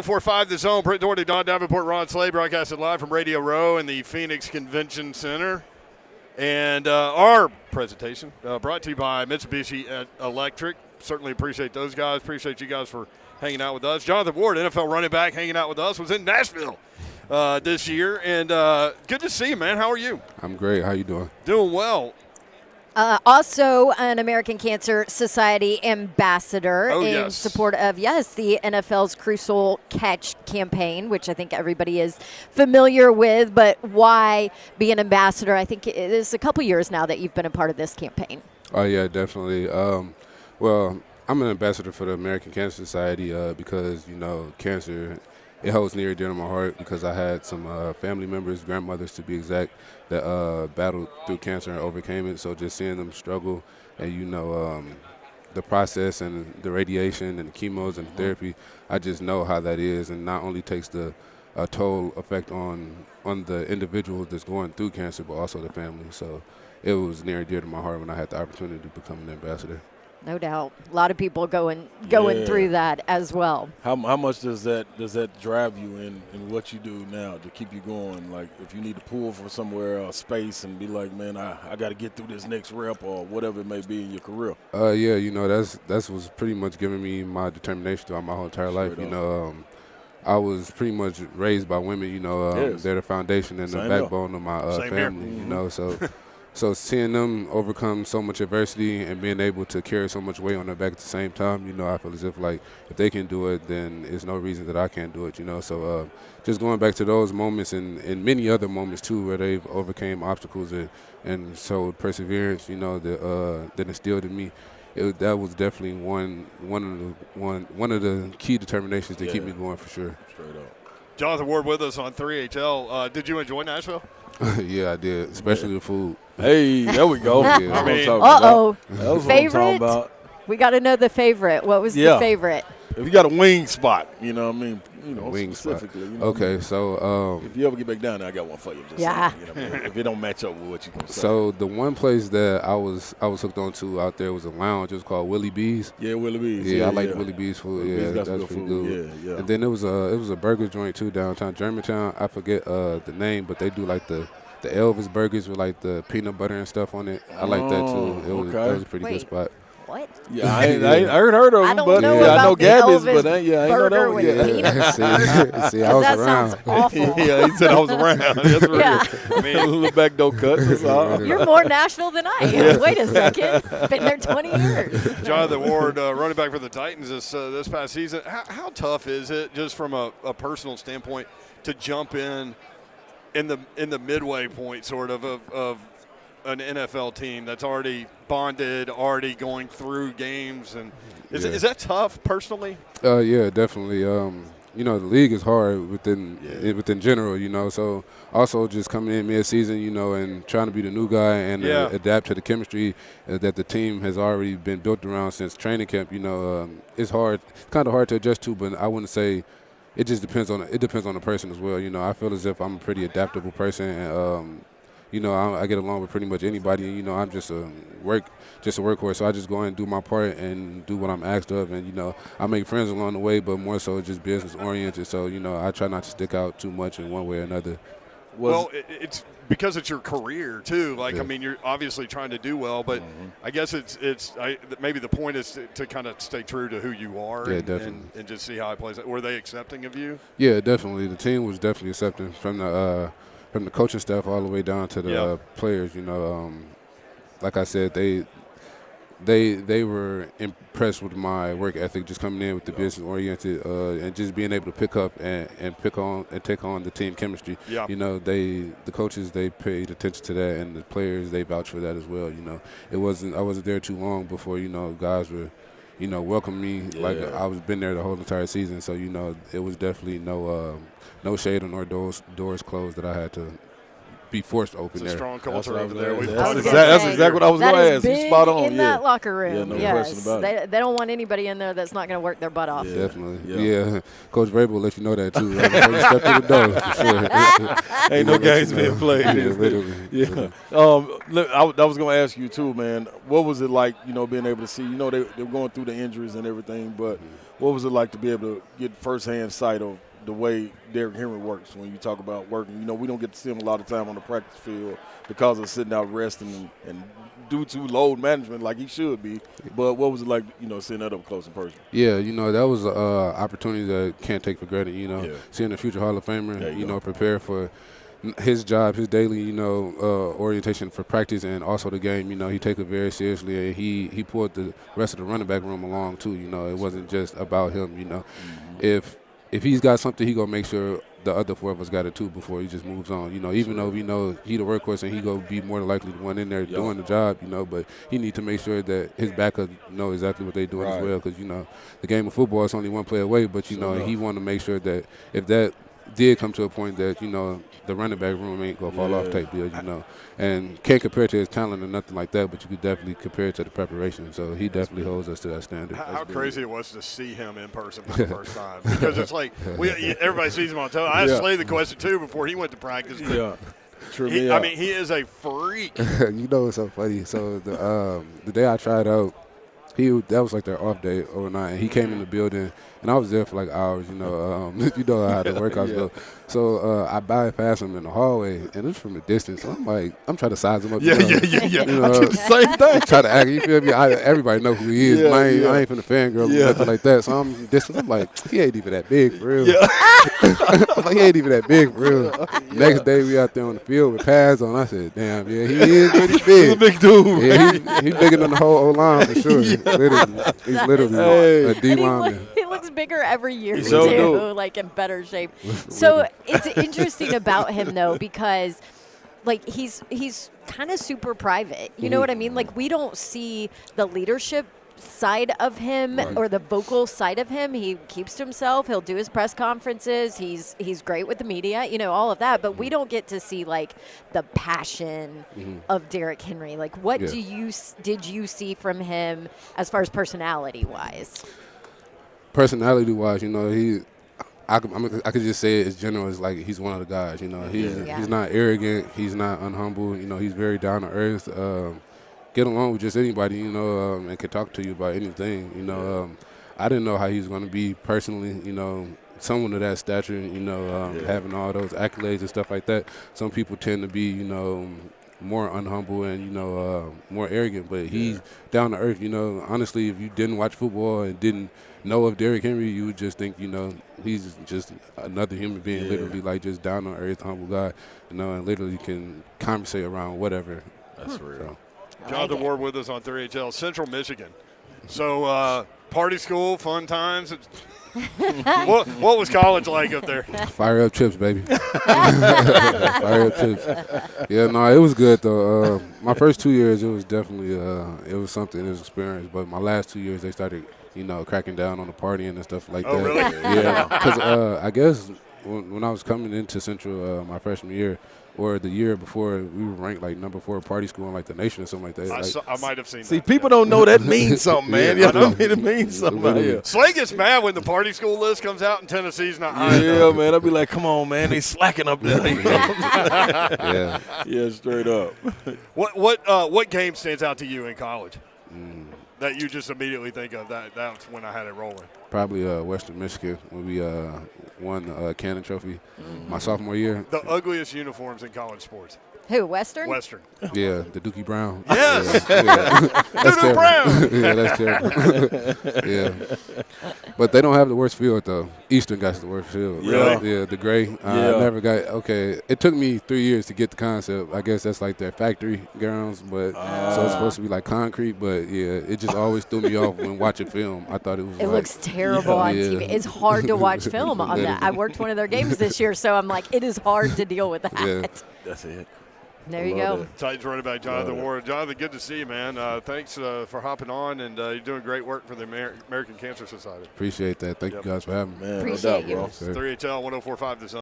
045 The Zone, Britt Doherty, Don Davenport, Ron Slay, broadcasted live from Radio Row in the Phoenix Convention Center. And our presentation brought to you by Mitsubishi Electric. Certainly appreciate those guys. Appreciate you guys for hanging out with us. Jonathan Ward, NFL running back, hanging out with us, was in Nashville this year. And good to see you, man. How are you? I'm great. How you doing? Doing well. Also an American Cancer Society ambassador in yes. support of, the NFL's Crucial Catch campaign, which I think everybody is familiar with. But why be an ambassador? I think it's a couple years now that you've been a part of this campaign. Oh, yeah, definitely. Well, I'm an ambassador for the American Cancer Society because, cancer, it holds near and dear to my heart because I had some family members, grandmothers to be exact, that battled through cancer and overcame it. So just seeing them struggle and, the process and the radiation and the chemos and the therapy, I just know how that is, and not only takes a toll effect on the individual that's going through cancer, but also the family. So it was near and dear to my heart when I had the opportunity to become an ambassador. No doubt. A lot of people going through that as well. How much does that drive you in what you do now to keep you going? Like if you need to pull for somewhere space and be like, man, I got to get through this next rep or whatever it may be in your career. That's was pretty much giving me my determination throughout my whole entire life. I was pretty much raised by women. Yes. They're the foundation and Same the backbone of my family. Mm-hmm. So seeing them overcome so much adversity and being able to carry so much weight on their back at the same time, I feel as if if they can do it, then there's no reason that I can't do it. So just going back to those moments and many other moments too, where they've overcame obstacles and showed perseverance, that instilled in me. That was definitely one of the key determinations to keep me going for sure. Straight up. Jonathan Ward with us on 3HL. Did you enjoy Nashville? Yeah, I did, especially the food. Hey, there we go. Yeah. Favorite? We got to know the favorite. What was the favorite? If you got a wing spot, wing specifically. Spot. Okay, so if you ever get back down there, I got one for you. Just saying, if it don't match up with what you're going to say. So the one place that I was hooked on to out there was a lounge. It was called Willie B's. Yeah, Willie B's. Yeah, I like Willie B's food. Willie B's, that's pretty food. good. Yeah. And then it was a burger joint too downtown Germantown. I forget the name, but they do like the Elvis burgers with like the peanut butter and stuff on it. I like that too. That was a pretty good spot. What? Yeah, I heard of them, but I know Gabby's, but I ain't know that one. See, I was that around. Sounds awful. Yeah, he said I was around. That's real. Yeah. I mean, a little back door cut. That's all. You're more Nashville than I am. Wait a second. Been there 20 years. Jonathan Ward, running back for the Titans this past season. How tough is it, just from a personal standpoint, to jump in the midway point sort of an NFL team that's already bonded, already going through games, and is that tough personally? Yeah, definitely. The league is hard within general, so also just coming in mid-season, and trying to be the new guy and adapt to the chemistry that the team has already been built around since training camp, it's kind of hard to adjust to, but I wouldn't say it just depends on the person as well. I feel as if I'm a pretty adaptable person, and I get along with pretty much anybody. And, I'm just a workhorse. So I just go in and do my part and do what I'm asked of. And I make friends along the way, but more so just business oriented. So I try not to stick out too much in one way or another. Well, it's because it's your career too. You're obviously trying to do well, but I guess maybe the point is to kind of stay true to who you are. Yeah, definitely. And just see how it plays out. Were they accepting of you? Yeah, definitely. The team was definitely accepting from the coaching staff all the way down to the players. Like I said, they were impressed with my work ethic, just coming in with the business oriented and just being able to pick up and take on the team chemistry. Yeah. The coaches, they paid attention to that, and the players, they vouched for that as well. I wasn't there too long before guys were welcome me like I was been there the whole entire season. So it was definitely no shade on our doors closed that I had to be forced to open there. It's a strong culture over there. That's exactly what I was going to ask. You spot on. In that locker room. Yeah, no question about it. They don't want anybody in there that's not going to work their butt off. Yeah. Definitely. Yeah. Coach Vrabel will let you know that too. Before you step through the door, for sure. Ain't no games being played. Yeah, literally. Yeah. Look, I was going to ask you too, man. What was it like, being able to see? They were going through the injuries and everything, but What was it like to be able to get firsthand sight of the way Derrick Henry works when you talk about working? You know, we don't get to see him a lot of time on the practice field because of sitting out resting and due to load management like he should be. But what was it like, you know, seeing that up close and personal? Yeah, you know, that was an opportunity that I can't take for granted, you know. Yeah. Seeing a future Hall of Famer, you go. know, prepare for his job, his daily, you know, orientation for practice and also the game. You know, he take it very seriously, and he pulled the rest of the running back room along too. You know, it wasn't just about him. You know, if he's got something, he gonna make sure the other four of us got it too before he just moves on. You know, even though we know he the workhorse and he gonna be more than likely the one in there doing the job. You know, but he need to make sure that his backup know exactly what they doing as well. Because you know, the game of football is only one play away. But you know, he want to make sure that if that did come to a point that you know the running back room ain't gonna fall off tape deal, you know, and can't compare to his talent or nothing like that, but you could definitely compare it to the preparation. So he definitely holds us to that standard. How crazy it was to see him in person for the first time, because it's like everybody sees him on television. I asked Slade the question too before he went to practice. But I mean, he is a freak. You know, it's so funny. So the day I tried out, that was like their off day overnight, and he came in the building, and I was there for like hours. You know, you know how the workouts go. So I bypassed him in the hallway, and it's from a distance. So I'm trying to size him up. Yeah. You know, I did the same thing. Try to act. You feel me? Everybody know who he is. I ain't finna fangirl or nothing like that. So I'm distant. I'm like, he ain't even that big for real. I'm like, he ain't even that big for real. Next day we out there on the field with pads on. I said, damn, yeah, he is pretty big. He's a big dude. Yeah, he's bigger than the whole O-line for sure. He's literally a D lineman. He looks bigger every year So too, do. like in better shape. So it's interesting about him though, because like he's kind of super private. You know what I mean? Like we don't see the leadership side of him or the vocal side of him. He keeps to himself. He'll do his press conferences. He's great with the media, you know, all of that. But we don't get to see like the passion of Derrick Henry. Like what did you see from him as far as personality wise? Personality-wise, you know, I could just say it as general as like he's one of the guys. You know, he's not arrogant. He's not unhumble. You know, he's very down to earth. Get along with just anybody, you know, and can talk to you about anything. You know, I didn't know how he was going to be personally. You know, someone of that stature. You know, having all those accolades and stuff like that. Some people tend to be, you know, more unhumble and, you know, more arrogant. But he's down to earth. You know, honestly, if you didn't watch football and didn't know of Derrick Henry, you would just think, you know, he's just another human being, literally like just down to earth, humble guy, you know, and literally can conversate around whatever. That's real. So. Jonathan Ward with us on 3HL, Central Michigan. So party school, fun times. What was college like up there? Fire up chips, baby. Fire up chips. Yeah, no, it was good though. My first 2 years, it was definitely it was something, it was experience. But my last 2 years, they started, you know, cracking down on the partying and stuff like that. Oh, really? Yeah, because I guess when I was coming into Central my freshman year, or the year before, we were ranked like number 4 party school in like the nation or something like that. I might have seen See, that. people don't know that means something, man. Yeah, You know what I mean? It means something out here. Slay gets mad when the party school list comes out and Tennessee's not high Yeah, enough. man. I'll be like, come on, man. They slacking up there. Yeah. Straight up. What game stands out to you in college that you just immediately think of? That's when I had it rolling. Probably Western Michigan when we won the Cannon Trophy my sophomore year. The ugliest uniforms in college sports. Who, Western? Western. Yeah, the Dookie Brown. Yes. That's Doo-doo Brown. Yeah, that's terrible. Yeah. But they don't have the worst field, though. Eastern got the worst field. Really? Yeah, the gray. I never got – okay, it took me 3 years to get the concept. I guess that's like their factory grounds, but so it's supposed to be like concrete. But, yeah, it just always threw me off when watching film. I thought it was It looks terrible on Yeah. TV. It's hard to watch film on that. I worked one of their games this year, so I'm like, it is hard to deal with that. Yeah. That's it. There you go. Titans running back Jonathan Ward. Jonathan, good to see you, man. Thanks for hopping on, and you're doing great work for the American Cancer Society. Appreciate that. Thank you guys for having me. Man, Appreciate no doubt, you. bro. 3HL 104.5 The Zone.